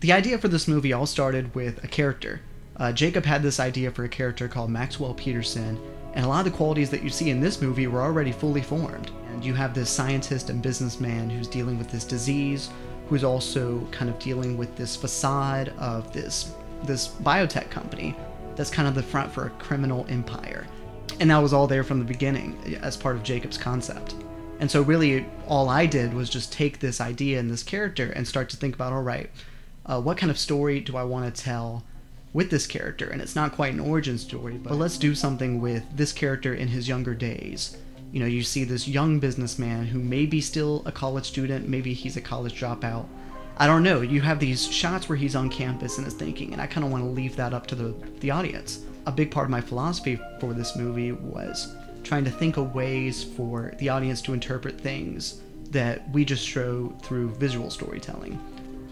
The idea for this movie all started with a character. Jacob had this idea for a character called Maxwell Peterson, and a lot of the qualities that you see in this movie were already fully formed. And you have this scientist and businessman who's dealing with this disease, who's also kind of dealing with this facade of this biotech company that's kind of the front for a criminal empire. And that was all there from the beginning as part of Jacob's concept. And so really all I did was just take this idea and this character and start to think about, all right, what kind of story do I want to tell with this character? And it's not quite an origin story, but let's do something with this character in his younger days. You know, you see this young businessman who may be still a college student, maybe he's a college dropout. I don't know. You have these shots where he's on campus and is thinking, and I kind of want to leave that up to the audience. A big part of my philosophy for this movie was trying to think of ways for the audience to interpret things that we just show through visual storytelling.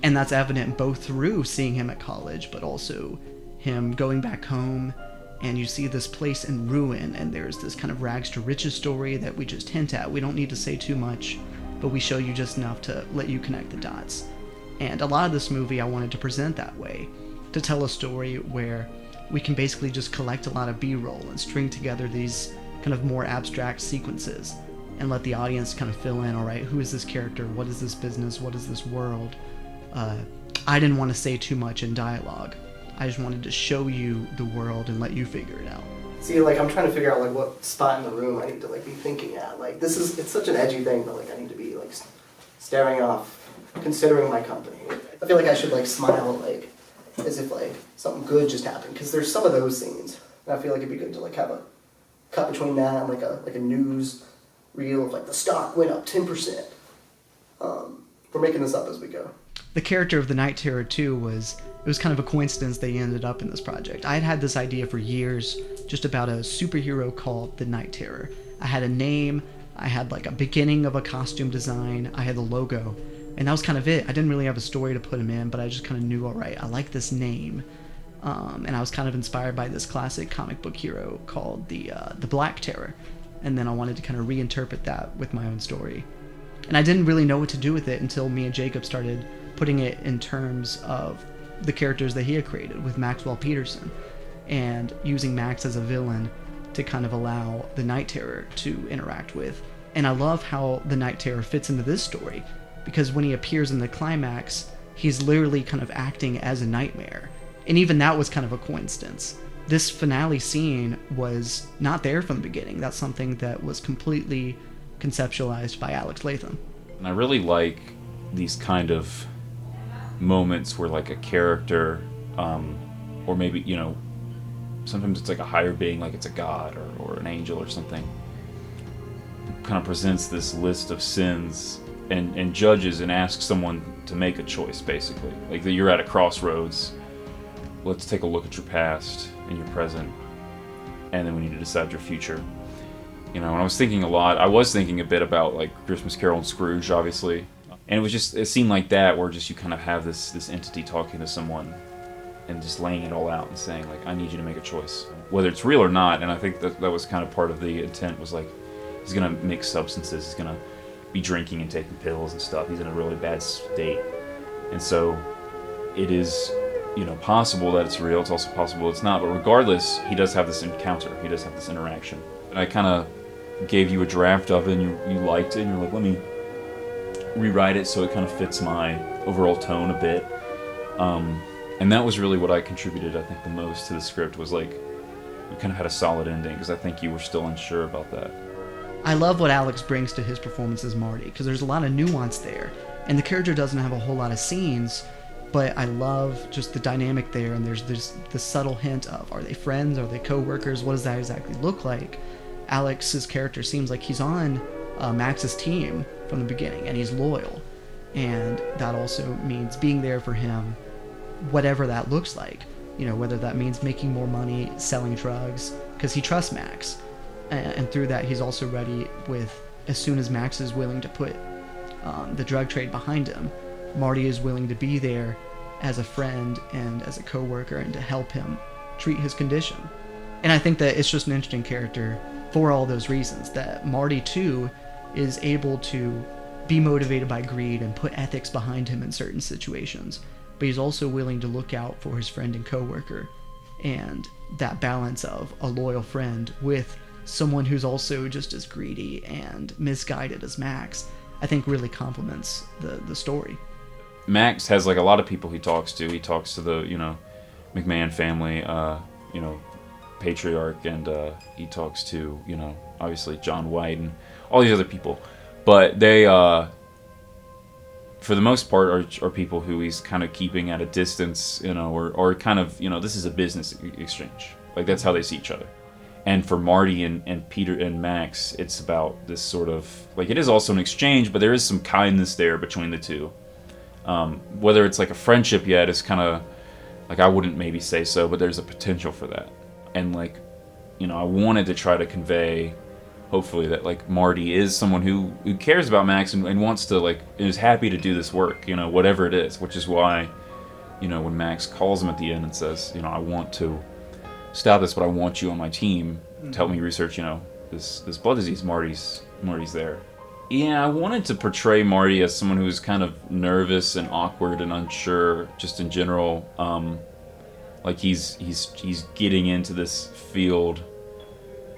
And that's evident both through seeing him at college, but also him going back home, and you see this place in ruin, and there's this kind of rags to riches story that we just hint at. We don't need to say too much, but we show you just enough to let you connect the dots. And a lot of this movie I wanted to present that way, to tell a story where we can basically just collect a lot of B-roll and string together these kind of more abstract sequences and let the audience kind of fill in, all right, who is this character? What is this business? What is this world? I didn't want to say too much in dialogue. I just wanted to show you the world and let you figure it out. See, like, I'm trying to figure out, like, what spot in the room I need to, like, be thinking at. Like, it's such an edgy thing, but, like, I need to be, like, staring off, considering my company. I feel like I should, like, smile, like, as if, like, something good just happened, because there's some of those scenes, and I feel like it'd be good to, like, have a cut between that and, like a news reel of, like, the stock went up 10%. We're making this up as we go. The character of the Night Terror 2 was kind of a coincidence that he ended up in this project. I had had this idea for years, just about a superhero called the Night Terror. I had a name, I had like a beginning of a costume design, I had the logo, and that was kind of it. I didn't really have a story to put him in, but I just kind of knew, all right, I like this name. And I was kind of inspired by this classic comic book hero called the Black Terror. And then I wanted to kind of reinterpret that with my own story. And I didn't really know what to do with it until me and Jacob started putting it in terms of the characters that he had created with Maxwell Peterson, and using Max as a villain to kind of allow the Night Terror to interact with. And I love how the Night Terror fits into this story, because when he appears in the climax, he's literally kind of acting as a nightmare. And even that was kind of a coincidence. This finale scene was not there from the beginning. That's something that was completely conceptualized by Alex Latham. And I really like these kind of moments where, like, a character, or maybe, you know, sometimes it's like a higher being, like it's a god or an angel or something, kind of presents this list of sins and judges and asks someone to make a choice, basically. Like, that you're at a crossroads. Let's take a look at your past and your present, and then we need to decide your future. You know, and I was thinking a bit about, like, Christmas Carol and Scrooge, obviously. And it seemed like that, where just you kind of have this entity talking to someone and just laying it all out and saying, like, I need you to make a choice, whether it's real or not. And I think that was kind of part of the intent, was like, he's gonna mix substances, he's gonna be drinking and taking pills and stuff, he's in a really bad state. And so it is, you know, possible that it's real, it's also possible it's not, but regardless, he does have this encounter, he does have this interaction. And I kind of gave you a draft of it, and you liked it, and you're like, let me rewrite it so it kind of fits my overall tone a bit. And that was really what I contributed, I think, the most to the script, was like, we kind of had a solid ending, because I think you were still unsure about that. I love what Alex brings to his performance as Marty, because there's a lot of nuance there, and the character doesn't have a whole lot of scenes, but I love just the dynamic there, and there's the subtle hint of, are they friends, are they co-workers, what does that exactly look like? Alex's character seems like he's on Max's team from the beginning, and he's loyal, and that also means being there for him, whatever that looks like. You know, whether that means making more money, selling drugs, because he trusts Max, and through that he's also ready with, as soon as Max is willing to put the drug trade behind him, Marty is willing to be there as a friend and as a co-worker, and to help him treat his condition. And I think that it's just an interesting character for all those reasons, that Marty too is able to be motivated by greed and put ethics behind him in certain situations, but he's also willing to look out for his friend and coworker. And that balance of a loyal friend with someone who's also just as greedy and misguided as Max, I think really complements the story. Max has like a lot of people he talks to. He talks to the, McMahon family, patriarch, and he talks to, obviously John White and all these other people. But they, for the most part, are people who he's kind of keeping at a distance, or kind of, this is a business exchange. Like, that's how they see each other. And for Marty and Peter and Max, it's about this sort of, like, it is also an exchange, but there is some kindness there between the two. Whether it's like a friendship yet is kind of, like, I wouldn't maybe say so, but there's a potential for that. And, like, I wanted to try to convey, hopefully, that, like, Marty is someone who cares about Max and wants to, like, is happy to do this work, whatever it is, which is why, when Max calls him at the end and says, I want to stop this, but I want you on my team to help me research, this blood disease, Marty's there. Yeah, I wanted to portray Marty as someone who's kind of nervous and awkward and unsure, just in general. Like he's getting into this field.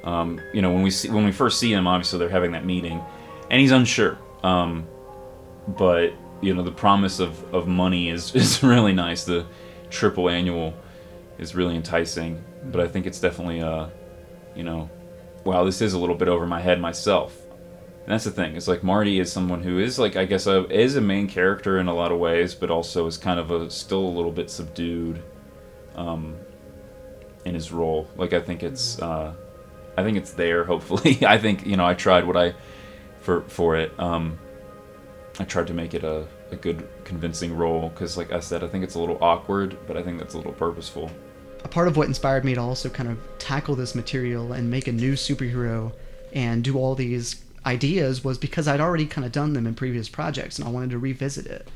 When we first see him, obviously they're having that meeting, and he's unsure. But the promise of money is really nice. The triple annual is really enticing, but I think it's definitely wow, this is a little bit over my head myself. And that's the thing. It's like Marty is someone who is, like, I guess is a main character in a lot of ways, but also is kind of still a little bit subdued in his role. Like, I think it's there. Hopefully, I think I tried for it. I tried to make it a good, convincing role because, like I said, I think it's a little awkward, but I think that's a little purposeful. A part of what inspired me to also kind of tackle this material and make a new superhero and do all these ideas was because I'd already kind of done them in previous projects and I wanted to revisit it.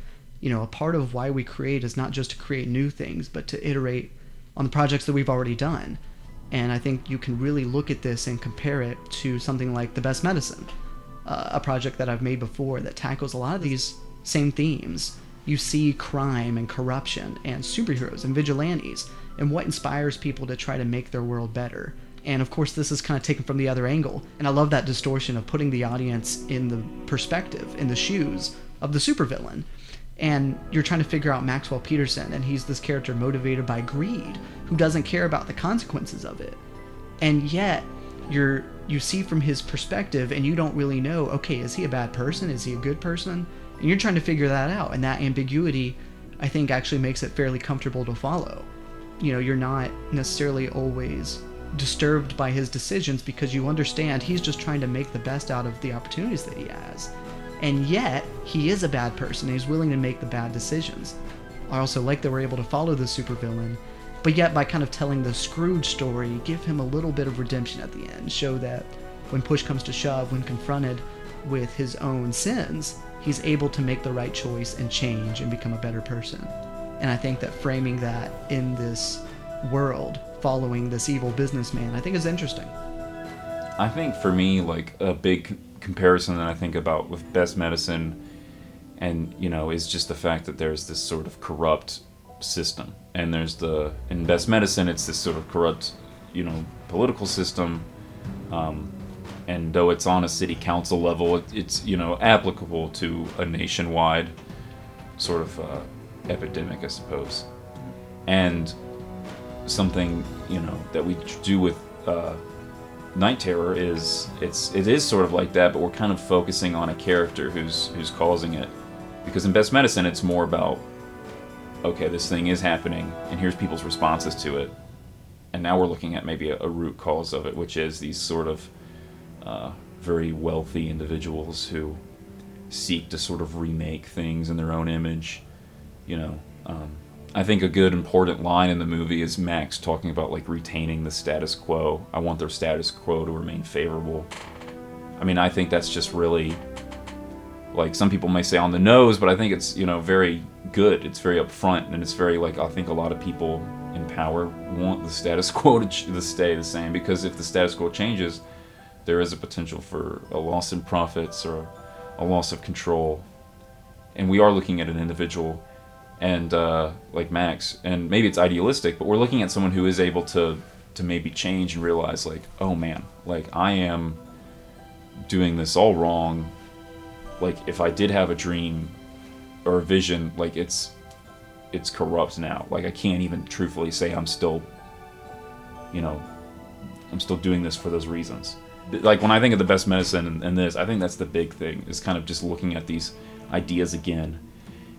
A part of why we create is not just to create new things, but to iterate on the projects that we've already done. And I think you can really look at this and compare it to something like The Best Medicine, a project that I've made before that tackles a lot of these same themes. You see crime and corruption and superheroes and vigilantes and what inspires people to try to make their world better. And of course, this is kind of taken from the other angle. And I love that distortion of putting the audience in the perspective, in the shoes of the supervillain. And you're trying to figure out Maxwell Peterson, and he's this character motivated by greed, who doesn't care about the consequences of it. And yet, you see from his perspective, and you don't really know, okay, is he a bad person? Is he a good person? And you're trying to figure that out. And that ambiguity, I think, actually makes it fairly comfortable to follow. You're not necessarily always disturbed by his decisions because you understand he's just trying to make the best out of the opportunities that he has. And yet, he is a bad person and he's willing to make the bad decisions. I also like that we're able to follow the supervillain, but yet by kind of telling the Scrooge story, give him a little bit of redemption at the end, show that when push comes to shove, when confronted with his own sins, he's able to make the right choice and change and become a better person. And I think that framing that in this world, following this evil businessman, I think is interesting. I think for me, like, a big comparison that I think about with Best Medicine and is just the fact that there's this sort of corrupt system, and in Best Medicine it's this sort of corrupt political system, and though it's on a city council level, it's applicable to a nationwide sort of epidemic, I suppose. And something that we do with Night Terror is it is sort of like that, but we're kind of focusing on a character who's causing it, because in Best Medicine it's more about, okay, this thing is happening and here's people's responses to it, and now we're looking at maybe a root cause of it, which is these sort of very wealthy individuals who seek to sort of remake things in their own image. I think a good important line in the movie is Max talking about, like, retaining the status quo. I want their status quo to remain favorable. I mean, I think that's just really, like, some people may say on the nose, but I think it's, very good. It's very upfront, and it's very, like, I think a lot of people in power want the status quo to stay the same, because if the status quo changes, there is a potential for a loss in profits or a loss of control. And we are looking at an individual, and like Max, and maybe it's idealistic, but we're looking at someone who is able to maybe change and realize like, oh man, like I am doing this all wrong. Like if I did have a dream or a vision, like it's corrupt now. Like I can't even truthfully say I'm still, you know, I'm still doing this for those reasons. Like when I think of the best medicine in this, I think that's the big thing, is kind of just looking at these ideas again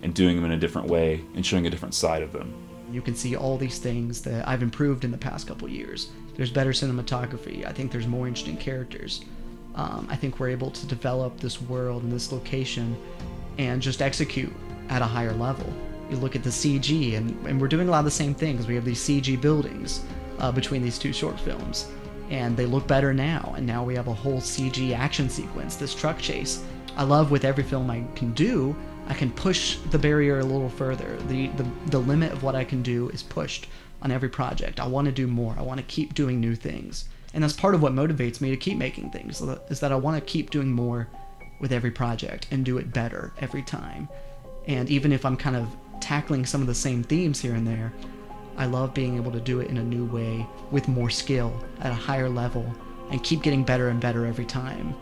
and doing them in a different way and showing a different side of them. You can see all these things that I've improved in the past couple years. There's better cinematography. I think there's more interesting characters. I think we're able to develop this world and this location and just execute at a higher level. You look at the CG, and we're doing a lot of the same things. We have these CG buildings between these two short films, and they look better now. And now we have a whole CG action sequence, this truck chase. I love with every film I can do, I can push the barrier a little further. The limit of what I can do is pushed on every project. I want to do more. I want to keep doing new things. And that's part of what motivates me to keep making things, is that I want to keep doing more with every project and do it better every time. And even if I'm kind of tackling some of the same themes here and there, I love being able to do it in a new way with more skill at a higher level and keep getting better and better every time.